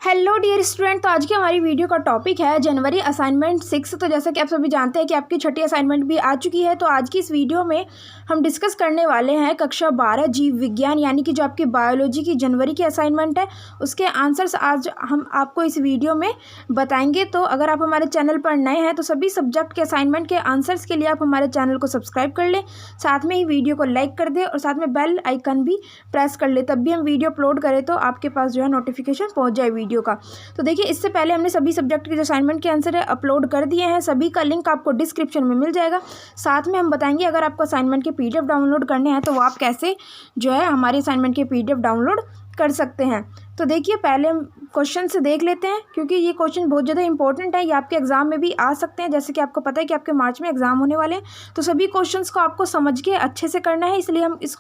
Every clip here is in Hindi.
Hello dear student. तो आज की हमारी वीडियो का टॉपिक है जनवरी असाइनमेंट 6। तो जैसा कि आप सभी जानते हैं कि आपकी छठी असाइनमेंट भी आ चुकी है। तो आज की इस वीडियो में हम डिस्कस करने वाले हैं कक्षा 12 जीव विज्ञान, यानी कि जो आपकी बायोलॉजी की जनवरी की असाइनमेंट है उसके आंसर्स आज हम आपको इस वीडियो में बताएंगे। तो अगर आप हमारे चैनल पर नए हैं तो सभी सब्जेक्ट के असाइनमेंट के आंसर्स के लिए आप हमारे चैनल को सब्सक्राइब कर लें, साथ में ही वीडियो को लाइक कर दें और साथ में बेल आइकन भी प्रेस कर लें, तब भी हम वीडियो अपलोड करें तो आपके पास जो है नोटिफिकेशन पहुँच जाए वीडियो का। तो देखिए, इससे पहले हमने सभी सब्जेक्ट के जो असाइनमेंट के आंसर है अपलोड कर दिए हैं, सभी का लिंक आपको डिस्क्रिप्शन में मिल जाएगा। साथ में हम बताएंगे अगर आपको असाइनमेंट के पीडीएफ डाउनलोड करने हैं तो वो आप कैसे जो है हमारे असाइनमेंट के पीडीएफ डाउनलोड कर सकते हैं। तो देखिए, पहले हम क्वेश्चन से देख लेते हैं क्योंकि ये क्वेश्चन बहुत ज़्यादा इंपॉर्टेंट है, ये आपके एग्जाम में भी आ सकते हैं। जैसे कि आपको पता है कि आपके मार्च में एग्जाम होने वाले हैं, तो सभी क्वेश्चंस को आपको समझ के अच्छे से करना है। इसलिए हम इस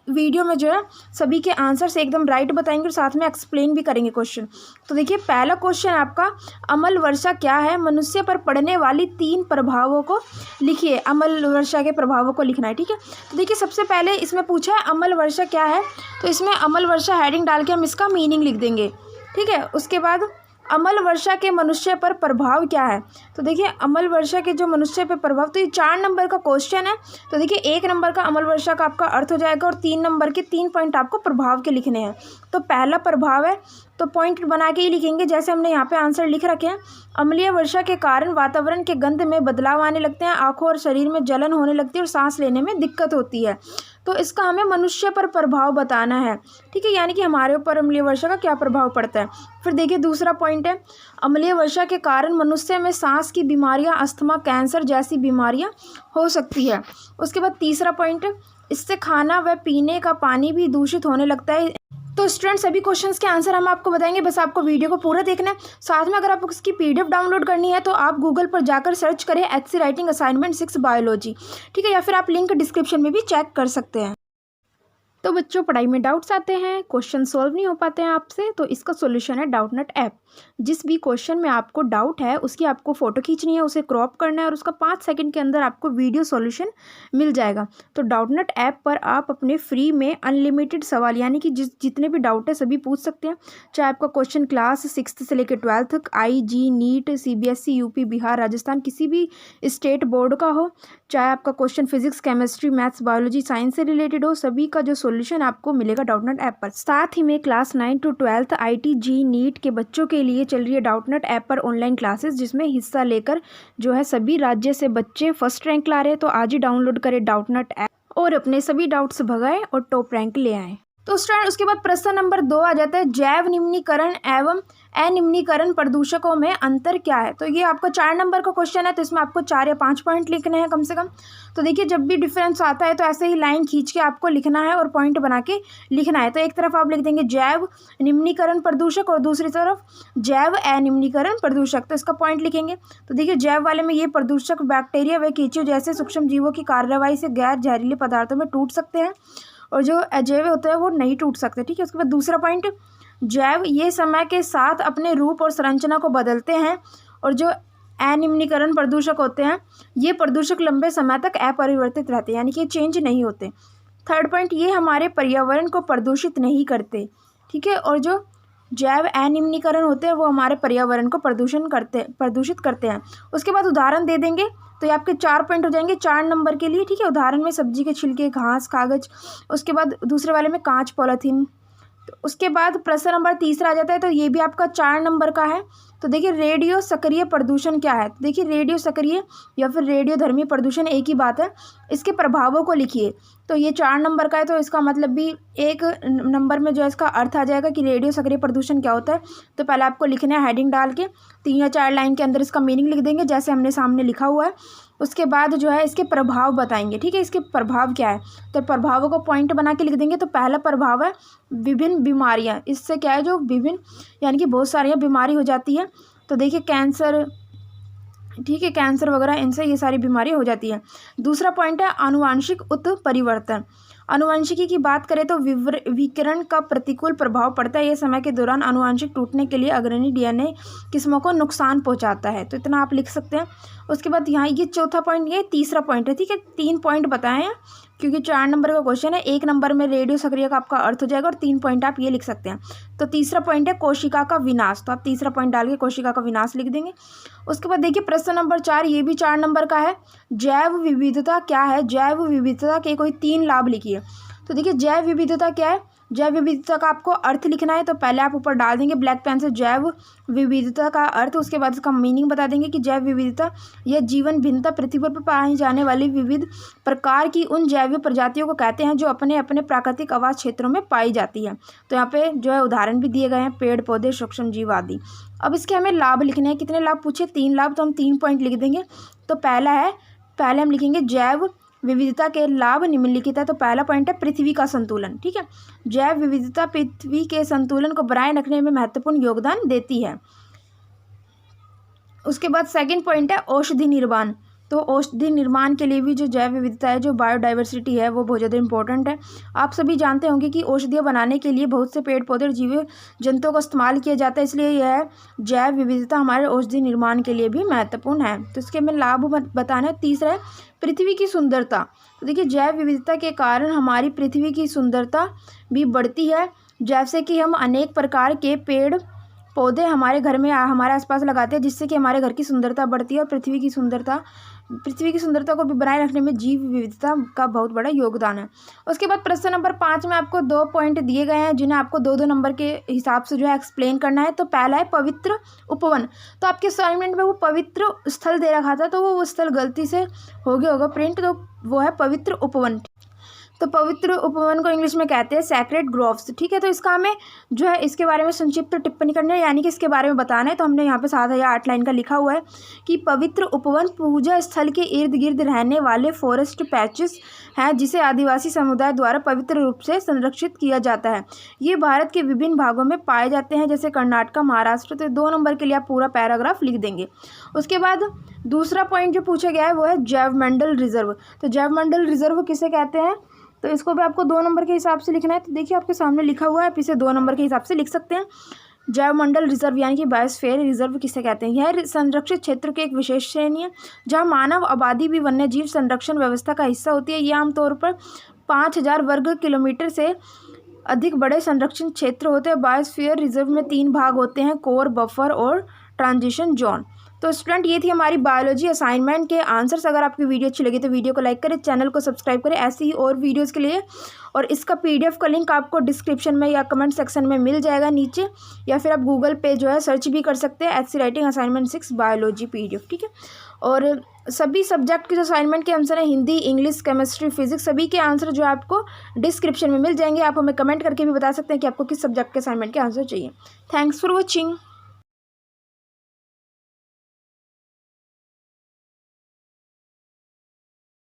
वीडियो में जो है सभी के आंसर्स एकदम राइट बताएंगे और साथ में एक्सप्लेन भी करेंगे क्वेश्चन। तो देखिए, पहला क्वेश्चन आपका, अम्ल वर्षा क्या है? मनुष्य पर पड़ने वाली 3 प्रभावों को लिखिए। अम्ल वर्षा के प्रभावों को लिखना है, ठीक है। तो देखिए, सबसे पहले इसमें पूछा है अम्ल वर्षा क्या है, तो इसमें अम्ल वर्षा हेडिंग डाल के हम इसका मीनिंग लिख देंगे, ठीक है। उसके बाद अम्ल वर्षा के मनुष्य पर प्रभाव क्या है? तो देखिए, अम्ल वर्षा के जो मनुष्य पर प्रभाव, तो ये 4 नंबर का क्वेश्चन है। तो देखिए, 1 नंबर का अम्ल वर्षा का आपका अर्थ हो जाएगा और 3 नंबर के 3 पॉइंट आपको प्रभाव के लिखने हैं। तो पहला प्रभाव है तो पॉइंट बना के ही लिखेंगे, जैसे हमने यहाँ पे आंसर लिख रखे हैं। अम्लीय वर्षा के कारण वातावरण के गंध में बदलाव आने लगते हैं, आंखों और शरीर में जलन होने लगती है और सांस लेने में दिक्कत होती है। तो इसका हमें मनुष्य पर प्रभाव बताना है, ठीक है, यानी कि हमारे ऊपर अम्लीय वर्षा का क्या प्रभाव पड़ता है। फिर देखिए, दूसरा पॉइंट है, अम्लीय वर्षा के कारण मनुष्य में सांस की बीमारियां, अस्थमा, कैंसर जैसी बीमारियां हो सकती है। उसके बाद तीसरा पॉइंट है, इससे खाना व पीने का पानी भी दूषित होने लगता है। तो स्टूडेंट, सभी क्वेश्चंस के आंसर हम आपको बताएंगे, बस आपको वीडियो को पूरा देखना है। साथ में अगर आपको इसकी पीडीएफ डाउनलोड करनी है तो आप गूगल पर जाकर सर्च करें HC राइटिंग असाइनमेंट 6 बायोलॉजी, ठीक है, या फिर आप लिंक डिस्क्रिप्शन में भी चेक कर सकते हैं। तो बच्चों, पढ़ाई में डाउट्स आते हैं, क्वेश्चन सॉल्व नहीं हो पाते हैं आपसे, तो इसका सॉल्यूशन है डाउटनट ऐप। जिस भी क्वेश्चन में आपको डाउट है उसकी आपको फ़ोटो खींचनी है, उसे क्रॉप करना है और उसका 5 सेकंड के अंदर आपको वीडियो सॉल्यूशन मिल जाएगा। तो डाउटनट ऐप पर आप अपने फ्री में अनलिमिटेड सवाल, यानी कि जितने भी डाउट है सभी पूछ सकते हैं, चाहे आपका क्वेश्चन क्लास 6 से लेकर 12 तक, IG, NEET, CBSE, UP, Bihar, Rajasthan, किसी भी स्टेट बोर्ड का हो, चाहे आपका question physics, chemistry, maths, biology, science से रिलेटेड हो, सभी का जो सॉल्यूशन आपको मिलेगा डाउटनट ऐप पर। साथ ही में class 9 to 12 IT, JEE, NEET के बच्चों के लिए चल रही है डाउटनट ऐप पर ऑनलाइन क्लासेस, जिसमें हिस्सा लेकर जो है सभी राज्य से बच्चे फर्स्ट रैंक ला रहे हैं। तो आज ही डाउनलोड करें डाउटनट ऐप और अपने सभी डाउट्स भगाएं और टॉप रैंक ले आएं। तो स्टूडेंट, उसके बाद प्रश्न नंबर 2 आ जाता है, जैव निम्नीकरण एवं अनिम्नीकरण प्रदूषकों में अंतर क्या है? तो ये आपका 4 नंबर का क्वेश्चन है, तो इसमें आपको 4 या 5 पॉइंट लिखने हैं कम से कम। तो देखिए, जब भी डिफरेंस आता है तो ऐसे ही लाइन खींच के आपको लिखना है और पॉइंट बना के लिखना है। तो एक तरफ आप लिख देंगे जैव निम्नीकरण प्रदूषक और दूसरी तरफ जैव अनिम्नीकरण प्रदूषक, तो इसका पॉइंट लिखेंगे। तो देखिए, जैव वाले में ये प्रदूषक बैक्टीरिया व कीचु जैसे सूक्ष्म जीवों की कार्रवाई से गैर जहरीले पदार्थों में टूट सकते हैं और जो अजैव होते हैं वो नहीं टूट सकते, ठीक है। उसके बाद दूसरा पॉइंट, जैव ये समय के साथ अपने रूप और संरचना को बदलते हैं और जो अनिम्नीकरण प्रदूषक होते हैं ये प्रदूषक लंबे समय तक अपरिवर्तित रहते हैं, यानी कि चेंज नहीं होते। थर्ड पॉइंट, ये हमारे पर्यावरण को प्रदूषित नहीं करते, ठीक है, और जो जैव अनिम्नीकरण होते हैं वो हमारे पर्यावरण को प्रदूषित करते हैं। उसके बाद उदाहरण दे देंगे, तो ये आपके 4 पॉइंट हो जाएंगे 4 नंबर के लिए, ठीक है। उदाहरण में सब्जी के छिलके, घास, कागज, उसके बाद दूसरे वाले में कांच, पॉलीथीन। तो उसके बाद प्रश्न नंबर 3 आ जाता है, तो ये भी आपका 4 नंबर का है। तो देखिए, रेडियो सक्रिय प्रदूषण क्या है? तो देखिए, रेडियो सक्रिय या फिर रेडियोधर्मी प्रदूषण एक ही बात है, इसके प्रभावों को लिखिए। तो ये 4 नंबर का है, तो इसका मतलब भी 1 नंबर में जो है इसका अर्थ आ जाएगा कि रेडियो सक्रिय प्रदूषण क्या होता है। तो पहले आपको लिखना है हेडिंग डाल के, 3 या 4 लाइन के अंदर इसका मीनिंग लिख देंगे जैसे हमने सामने लिखा हुआ है। उसके बाद जो है इसके प्रभाव बताएंगे, ठीक है, इसके प्रभाव क्या है, तो प्रभावों को पॉइंट बना के लिख देंगे। तो पहला प्रभाव है विभिन्न बीमारियां, इससे क्या है जो विभिन्न यानी कि बहुत सारी बीमारी हो जाती है। तो देखिए, कैंसर, ठीक है, कैंसर वगैरह, इनसे ये सारी बीमारी हो जाती है। दूसरा पॉइंट है आनुवांशिक उत्परिवर्तन। आनुवंशिकी की बात करें तो विकिरण का प्रतिकूल प्रभाव पड़ता है, ये समय के दौरान आनुवंशिक टूटने के लिए अग्रणी DNA किस्मों को नुकसान पहुंचाता है। तो इतना आप लिख सकते हैं। उसके बाद यहाँ ये चौथा पॉइंट, ये तीसरा पॉइंट है, ठीक है, 3 पॉइंट बताए हैं। क्योंकि 4 नंबर का क्वेश्चन है। 1 नंबर में रेडियो सक्रिय का आपका अर्थ हो जाएगा और 3 पॉइंट आप ये लिख सकते हैं। तो तीसरा पॉइंट है कोशिका का विनाश, तो आप तीसरा पॉइंट डाल के कोशिका का विनाश लिख देंगे। उसके बाद देखिए प्रश्न नंबर 4, ये भी 4 नंबर का है। जैव विविधता क्या है? जैव विविधता के कोई 3 लाभ लिखिए। तो देखिए जैव विविधता क्या है? जैव विविधता का आपको अर्थ लिखना है, तो पहले आप ऊपर डाल देंगे ब्लैक पेन से जैव विविधता का अर्थ। उसके बाद इसका मीनिंग बता देंगे कि जैव विविधता यह जीवन भिन्नता पृथ्वी पर पाई जाने वाली विविध प्रकार की उन जैव प्रजातियों को कहते हैं जो अपने अपने प्राकृतिक आवास क्षेत्रों में पाई जाती है। तो यहाँ पे जो है उदाहरण भी दिए गए हैं, पेड़ पौधे, सूक्ष्म जीव आदि। अब इसके हमें लाभ लिखने हैं। कितने लाभ पूछे? 3 लाभ, तो हम 3 पॉइंट लिख देंगे। तो पहले हम लिखेंगे जैव विविधता के लाभ निम्नलिखित है। तो पहला पॉइंट है पृथ्वी का संतुलन, ठीक है। जैव विविधता पृथ्वी के संतुलन को बनाए रखने में महत्वपूर्ण योगदान देती है। उसके बाद सेकंड पॉइंट है औषधि निर्माण। तो औषधि निर्माण के लिए भी जो जैव विविधता है, जो बायोडाइवर्सिटी है, वो बहुत ज़्यादा इंपॉर्टेंट है। आप सभी जानते होंगे कि औषधियाँ बनाने के लिए बहुत से पेड़ पौधे और जीव जंतुओं का इस्तेमाल किया जाता है, इसलिए यह जैव विविधता हमारे औषधि निर्माण के लिए भी महत्वपूर्ण है। तो इसके हमें लाभ बताना है। तीसरा है पृथ्वी की सुंदरता। तो देखिए जैव विविधता के कारण हमारी पृथ्वी की सुंदरता भी बढ़ती है, जैसे कि हम अनेक प्रकार के पेड़ पौधे हमारे घर में हमारे आसपास लगाते हैं, जिससे कि हमारे घर की सुंदरता बढ़ती है और पृथ्वी की सुंदरता को भी बनाए रखने में जीव विविधता का बहुत बड़ा योगदान है। उसके बाद प्रश्न नंबर 5 में आपको 2 पॉइंट दिए गए हैं, जिन्हें आपको 2-2 नंबर के हिसाब से जो है एक्सप्लेन करना है। तो पहला है पवित्र उपवन। तो आपके असाइनमेंट में वो पवित्र स्थल दे रखा था, तो वो स्थल गलती से हो गया होगा प्रिंट, तो वो है पवित्र उपवन। तो पवित्र उपवन को इंग्लिश में कहते हैं सैक्रेड ग्रोव्स, ठीक है। तो इसका हमें जो है इसके बारे में संक्षिप्त टिप्पणी करनी है, यानी कि इसके बारे में बताना है। तो हमने यहाँ पे 7 या 8 लाइन का लिखा हुआ है कि पवित्र उपवन पूजा स्थल के इर्द गिर्द रहने वाले फॉरेस्ट पैचेस हैं, जिसे आदिवासी समुदाय द्वारा पवित्र रूप से संरक्षित किया जाता है। ये भारत के विभिन्न भागों में पाए जाते हैं, जैसे कर्नाटक, महाराष्ट्र। तो 2 नंबर के लिए आप पूरा पैराग्राफ लिख देंगे। उसके बाद दूसरा पॉइंट जो पूछा गया है वो है जैवमंडल रिजर्व। तो जैवमंडल रिजर्व किसे कहते हैं? तो इसको भी आपको 2 नंबर के हिसाब से लिखना है। तो देखिए आपके सामने लिखा हुआ है, आप इसे 2 नंबर के हिसाब से लिख सकते हैं। जैवमंडल रिजर्व यानी कि बायोस्फीयर रिजर्व किसे कहते हैं? यह संरक्षित क्षेत्र की एक विशेष श्रेणी है, जहाँ मानव आबादी भी वन्यजीव संरक्षण व्यवस्था का हिस्सा होती है। यह आमतौर पर 5000 वर्ग किलोमीटर से अधिक बड़े संरक्षण क्षेत्र होते हैं। बायोस्फीयर रिजर्व में 3 भाग होते हैं, कोर, बफर और ट्रांजिशन जोन। तो स्टूडेंट ये थी हमारी बायोलॉजी असाइनमेंट के आंसर्स। अगर आपकी वीडियो अच्छी लगी तो वीडियो को लाइक करें, चैनल को सब्सक्राइब करें ऐसी ही और वीडियोस के लिए। और इसका पीडीएफ का लिंक आपको डिस्क्रिप्शन में या कमेंट सेक्शन में मिल जाएगा नीचे, या फिर आप गूगल पे जो है सर्च भी कर सकते हैं HC writing assignment 6 biology PDF, ठीक है। और सभी सब्जेक्ट के जो असाइनमेंट के आंसर हैं, हिंदी, इंग्लिश, केमिस्ट्री, फिजिक्स, सभी के आंसर जो है आपको डिस्क्रिप्शन में मिल जाएंगे। आप हमें कमेंट करके भी बता सकते हैं कि आपको किस सब्जेक्ट के असाइनमेंट के आंसर चाहिए। Thanks for watching.